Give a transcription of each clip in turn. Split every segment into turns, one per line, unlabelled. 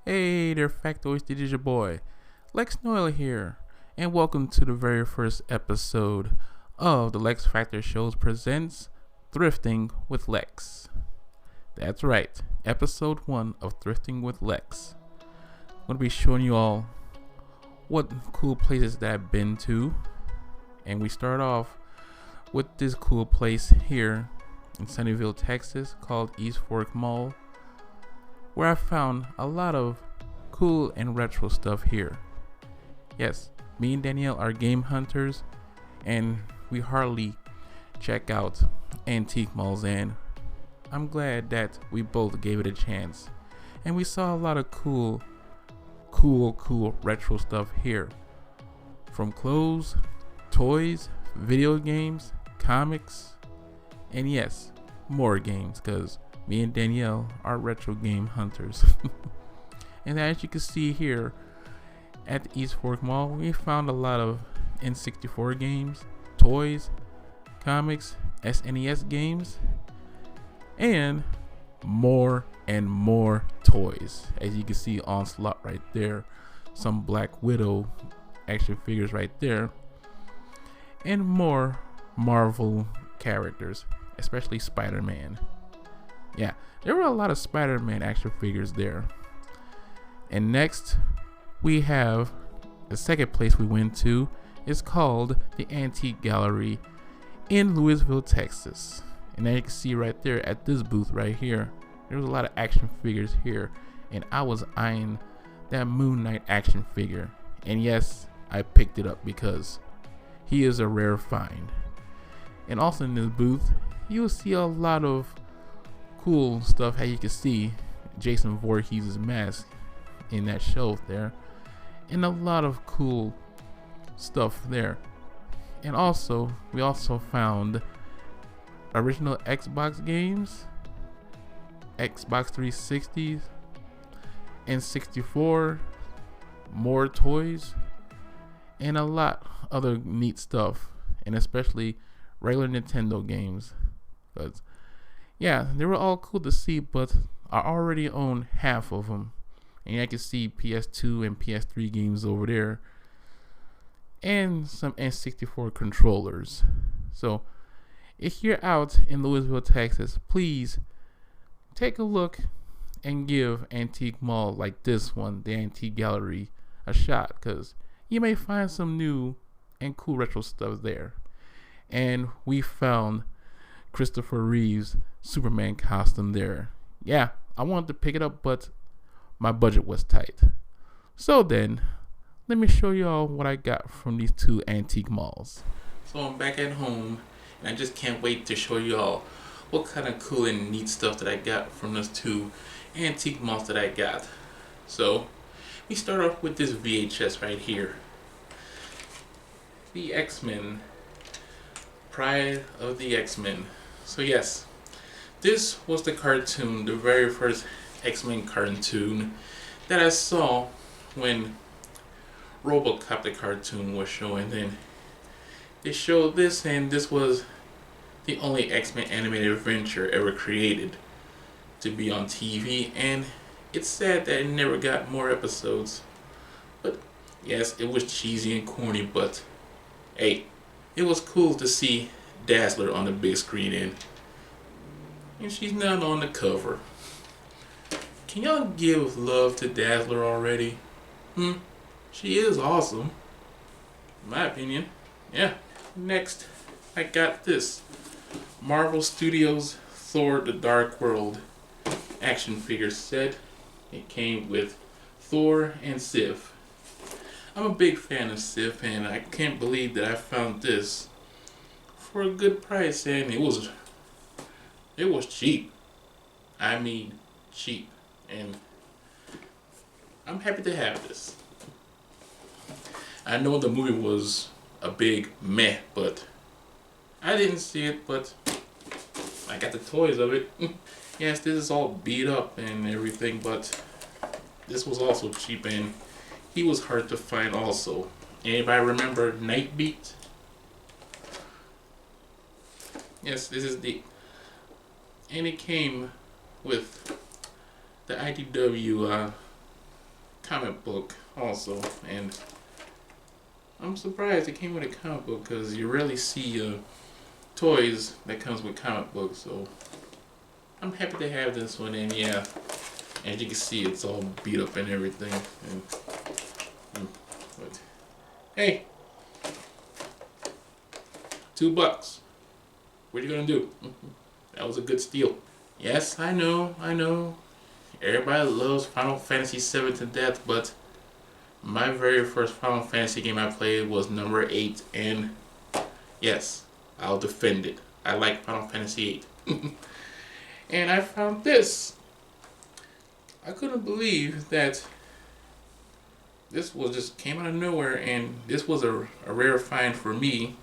Hey there, Factoids, this is your boy, Lex Noel here, and welcome to the very first episode of the Lex Factor Shows presents Thrifting with Lex. That's right, episode 1 of Thrifting with Lex. I'm going to be showing you all what cool places that I've been to, and we start off with this cool place here in Sunnyvale, Texas called East Fork Mall, where I found a lot of cool and retro stuff here. Yes, me and Danielle are game hunters, and we hardly check out antique malls, and I'm glad that we both gave it a chance. And we saw a lot of cool retro stuff here. From clothes, toys, video games, comics, and yes, more games, because me and Danielle are retro game hunters. And as you can see here at the East Fork Mall, we found a lot of N64 games, toys, comics, SNES games, and more toys. As you can see on slot right there, some Black Widow action figures right there, and more Marvel characters, especially Spider-Man. Yeah, there were a lot of Spider-Man action figures there. And next, we have the second place we went to. It's called the Antique Gallery in Louisville, Texas. And as you can see right there at this booth right here, there was a lot of action figures here. And I was eyeing that Moon Knight action figure. And yes, I picked it up because he is a rare find. And also in this booth, you'll see a lot of cool stuff. How you can see Jason Voorhees' mask in that shelf there, and a lot of cool stuff there. And also, we also found original Xbox games, Xbox 360s, and 64, more toys, and a lot other neat stuff, and especially regular Nintendo games. Because yeah, they were all cool to see, but I already own half of them. And I can see PS2 and PS3 games over there, and some N64 controllers. So if you're out in Louisville, Texas, please take a look and give antique mall like this one, the Antique Gallery, a shot, because you may find some new and cool retro stuff there. And we found Christopher Reeve's Superman costume there. Yeah, I wanted to pick it up, but my budget was tight. So then, let me show y'all what I got from these two antique malls. So I'm back at home, and I just can't wait to show y'all what kind of cool and neat stuff that I got from those two antique malls that I got. So, we start off with this VHS right here. The X-Men. Pride of the X-Men. So yes, this was the cartoon, the very first X-Men cartoon that I saw when RoboCop the cartoon was showing. Then they showed this, and this was the only X-Men animated adventure ever created to be on TV, and it's sad that it never got more episodes. But yes, it was cheesy and corny, but hey, it was cool to see Dazzler on the big screen, and she's not on the cover. Can y'all give love to Dazzler already? She is awesome, in my opinion. Yeah. Next, I got this Marvel Studios Thor: The Dark World action figure set. It came with Thor and Sif. I'm a big fan of Sif, and I can't believe that I found this for a good price, and it was cheap. I mean, cheap. And I'm happy to have this. I know the movie was a big meh, but I didn't see it, but I got the toys of it. Yes, this is all beat up and everything, but this was also cheap, and he was hard to find also. And if I remember Nightbeat, yes, this is the, and it came with the IDW comic book also, and I'm surprised it came with a comic book because you rarely see toys that comes with comic books. So I'm happy to have this one, and yeah, as you can see, it's all beat up and everything. But hey, $2. What are you gonna do? That was a good steal. Yes, I know. Everybody loves Final Fantasy VII to death, but my very first Final Fantasy game I played was number 8, and yes, I'll defend it. I like Final Fantasy VIII. And I found this. I couldn't believe that this was just came out of nowhere, and this was a rare find for me.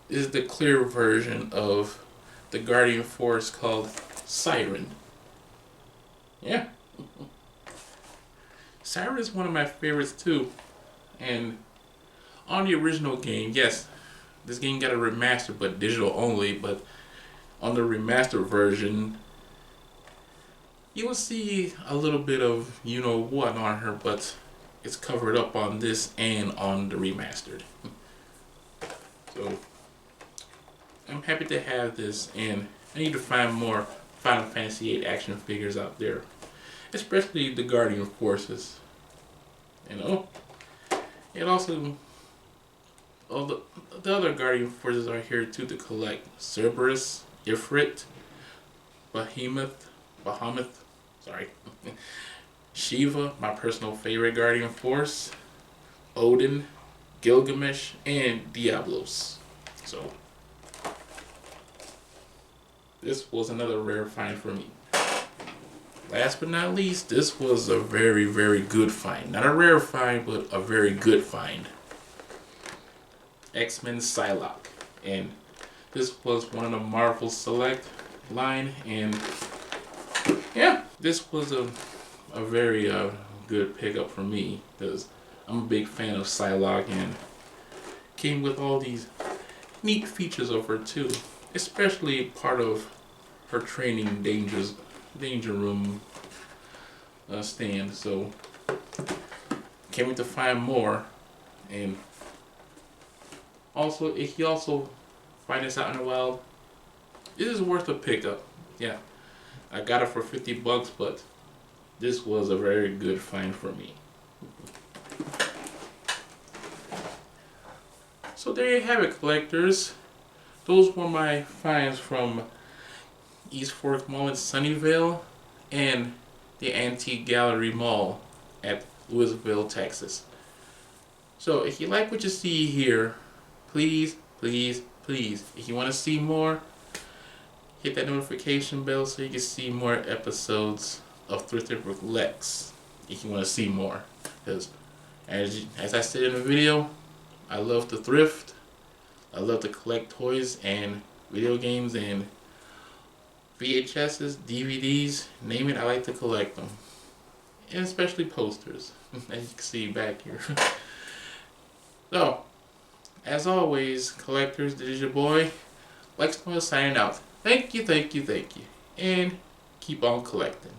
This is the clear version of the Guardian Force called Siren. Yeah. Siren is one of my favorites too. And on the original game, yes, this game got a remaster, but digital only. But on the remastered version, you will see a little bit of you know what on her, but it's covered up on this and on the remastered. So I'm happy to have this, and I need to find more Final Fantasy VIII action figures out there, especially the Guardian Forces. You know, and also all the other Guardian Forces are here too to collect: Cerberus, Ifrit, Bahamut, sorry, Shiva, my personal favorite Guardian Force, Odin, Gilgamesh, and Diablos. So this was another rare find for me. Last but not least, this was a very, very good find. Not a rare find, but a very good find. X-Men Psylocke. And this was one of the Marvel Select line. And yeah, this was a very good pickup for me, because I'm a big fan of Psylocke, and came with all these neat features of her too. Especially part of her training danger room stand. So can't wait to find more. And also, if you also find this out in the wild, this is worth a pickup. Yeah, I got it for $50, but this was a very good find for me. So there you have it, collectors. Those were my finds from East Fork Mall in Sunnyvale and the Antique Gallery Mall at Louisville, Texas. So if you like what you see here, please, if you want to see more, hit that notification bell so you can see more episodes of Thrifting with Lex if you want to see more. Because as I said in the video, I love to thrift. I love to collect toys and video games and VHSs, DVDs, name it, I like to collect them. And especially posters, as you can see back here. So, as always, collectors, this is your boy, Lex signing out. Thank you, and keep on collecting.